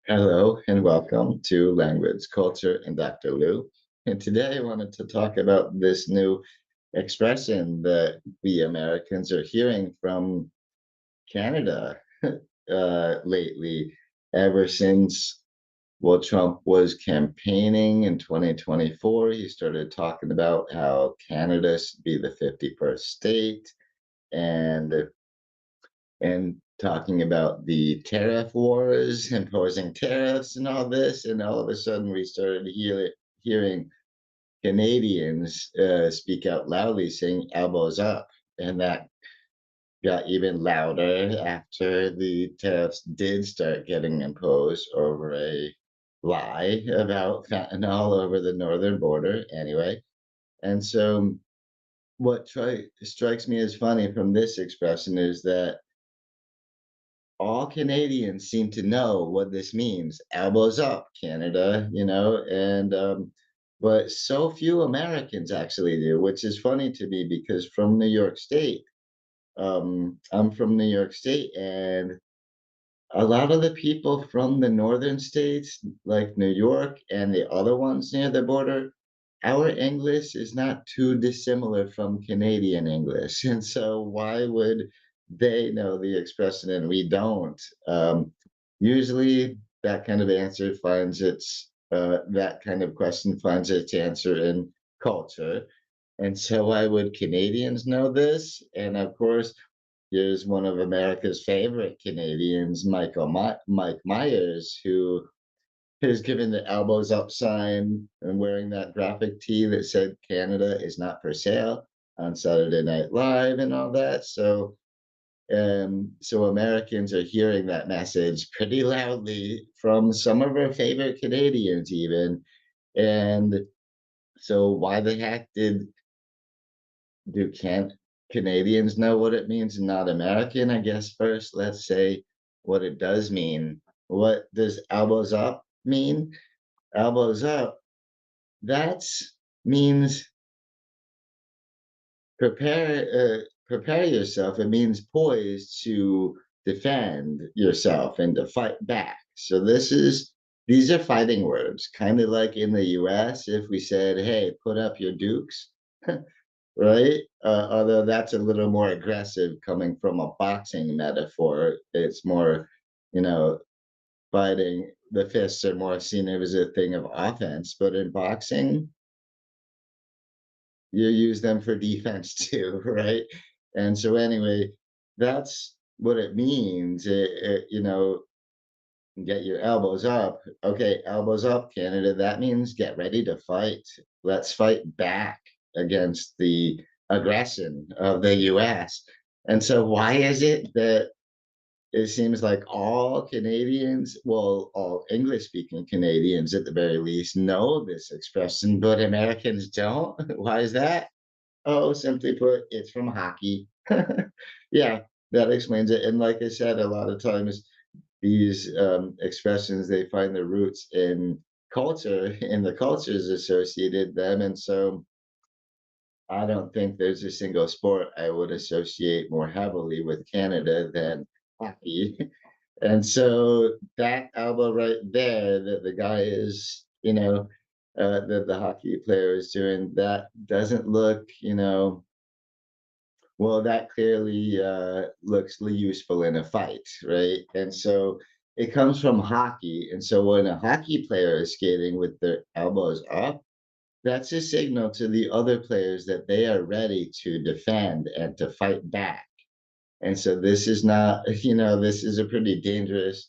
Hello and welcome to Language, Culture, and Dr. Lou. And today I wanted to talk about this new expression that we Americans are hearing from Canada lately, ever since, well, Trump was campaigning in 2024. He started talking about how Canada should be the 51st state and talking about the tariff wars, imposing tariffs and all this, and all of a sudden we started hearing Canadians speak out loudly saying elbows up, and that got even louder after the tariffs did start getting imposed over a lie about fentanyl over the northern border anyway. And so what strikes me as funny from this expression is that all Canadians seem to know what this means. Elbows up, Canada, but so few Americans actually do, which is funny to me because from New York State, I'm from New York State, and a lot of the people from the northern states, like New York and the other ones near the border, our English is not too dissimilar from Canadian English. And so why would they know the expression and we don't? Usually that kind of answer finds its that kind of question finds its answer in culture. And so why would Canadians know this? And of course, here's one of America's favorite Canadians, Mike Myers, who has given the elbows up sign and wearing that graphic tee that said Canada is not for sale on Saturday Night Live and all that. So Americans are hearing that message pretty loudly from some of our favorite Canadians, even. And so, why the heck do Canadians know what it means and not American? I guess first, let's say what it does mean. What does elbows up mean? Elbows up, that's means prepare yourself. It means poised to defend yourself and to fight back. So these are fighting words, kind of like in the US if we said, "Hey, put up your dukes." Right? Although that's a little more aggressive coming from a boxing metaphor. It's more, you know, fighting. The fists are more seen as a thing of offense, but in boxing, you use them for defense too, right? And so anyway, that's what it means. Get your elbows up. Okay, elbows up, Canada. That means get ready to fight. Let's fight back against the aggression of the US. And so why is it that it seems like all Canadians, well, all English speaking Canadians at the very least, know this expression, but Americans don't? Why is that? Oh, simply put, it's from hockey. Yeah, that explains it. And like I said, a lot of times these expressions they find their roots in culture, in the cultures associated them, and so I don't think there's a single sport I would associate more heavily with Canada than hockey. And so that elbow right there that the guy is, that the hockey player is doing, that doesn't look, well, that clearly looks useful in a fight, right? And so it comes from hockey. And so when a hockey player is skating with their elbows up, that's a signal to the other players that they are ready to defend and to fight back. And so this is not, this is a pretty dangerous.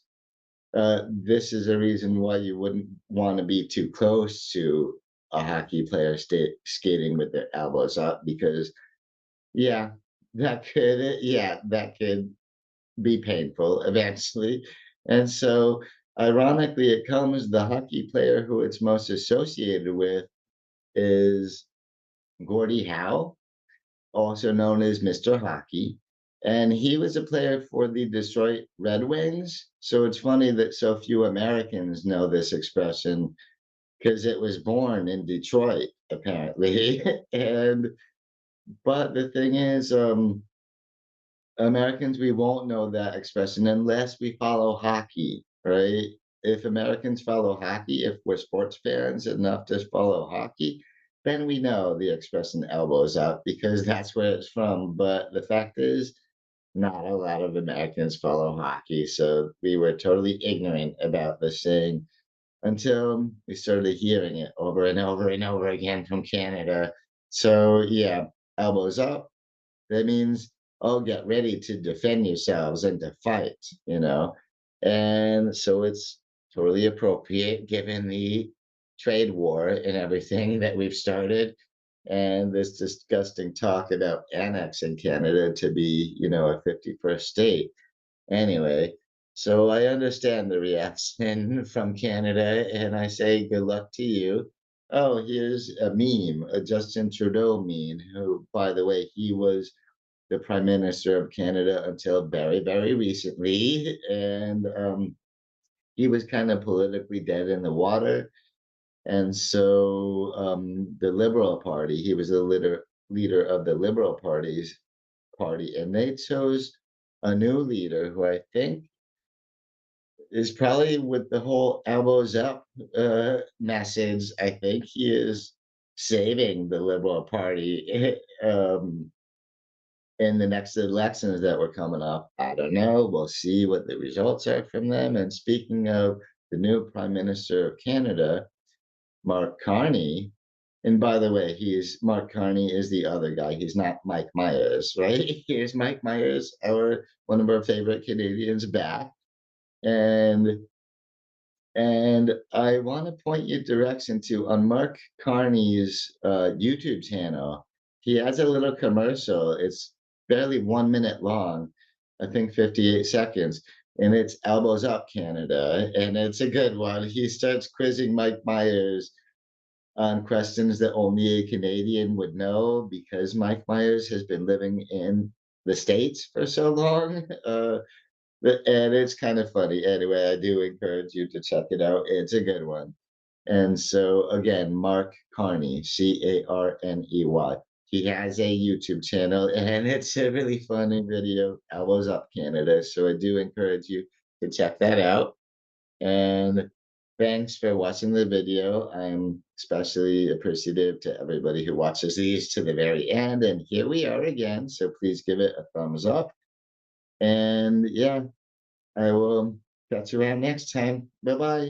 This is a reason why you wouldn't want to be too close to a hockey player skating with their elbows up because yeah, that could be painful eventually. And so, ironically, it comes the hockey player who it's most associated with is Gordie Howe, also known as Mr. Hockey. And he was a player for the Detroit Red Wings. So it's funny that so few Americans know this expression because it was born in Detroit, apparently. and but the thing is, Americans, we won't know that expression unless we follow hockey, right? if Americans follow hockey, if we're sports fans enough to follow hockey, then we know the expression elbows up because that's where it's from. But the fact is, not a lot of Americans follow hockey, so we were totally ignorant about this saying until we started hearing it over and over and over again from Canada. So yeah, elbows up. That means, oh, get ready to defend yourselves and to fight, you know? And so it's totally appropriate given the trade war and everything that we've started and this disgusting talk about annexing Canada to be, a 51st state. Anyway, so I understand the reaction from Canada, and I say good luck to you. Oh, here's a meme, a Justin Trudeau meme, who, by the way, he was the Prime Minister of Canada until very, very recently, and he was kind of politically dead in the water. And so the Liberal Party, he was the leader of the Liberal party, and they chose a new leader who I think is probably with the whole elbows up message. I think he is saving the Liberal Party in the next elections that were coming up. I don't know. We'll see what the results are from them. And speaking of the new Prime Minister of Canada, Mark Carney, and by the way, he's Mark Carney is the other guy. He's not Mike Myers, right? Here's Mike Myers, our one of our favorite Canadians back. And I want to point you direction to on Mark Carney's YouTube channel. He has a little commercial. It's barely 1 minute long, I think 58 seconds, and it's Elbows Up Canada, and it's a good one. He starts quizzing Mike Myers on questions that only a Canadian would know because Mike Myers has been living in the States for so long. And it's kind of funny. Anyway, I do encourage you to check it out. It's a good one. And so again, Mark Carney, Carney. He has a YouTube channel and it's a really funny video, Elbows Up Canada. So I do encourage you to check that out. And thanks for watching the video. I'm especially appreciative to everybody who watches these to the very end. And here we are again. So please give it a thumbs up. And yeah, I will catch you around next time. Bye bye.